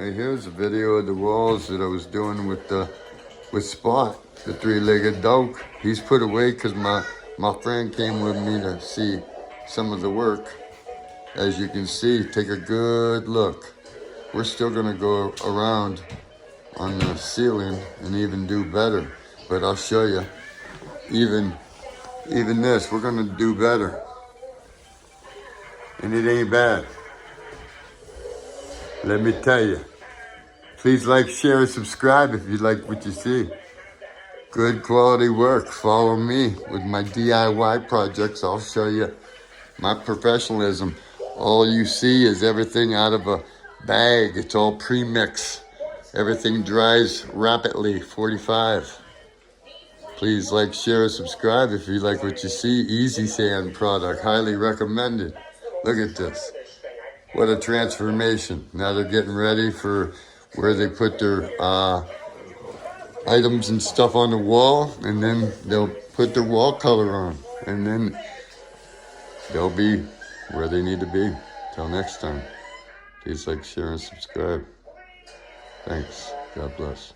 Hey, here's a video of the walls that I was doing with Spot, the three-legged dog. He's put away because my friend came with me to see some of the work. As you can see, take a good look. We're still gonna go around on the ceiling and even do better. But I'll show you, even this, we're gonna do better. And it ain't bad. Let me tell you. Please like, share, and subscribe if you like what you see. Good quality work. Follow me with my DIY projects. I'll show you my professionalism. All you see is everything out of a bag. It's all pre-mix. Everything dries rapidly, 45. Please like, share, and subscribe if you like what you see. Easy Sand product, highly recommended. Look at this. What a transformation. Now they're getting ready for where they put their items and stuff on the wall, and then they'll put their wall color on, and then they'll be where they need to be. Till next time, please like, share, and subscribe. Thanks. God bless.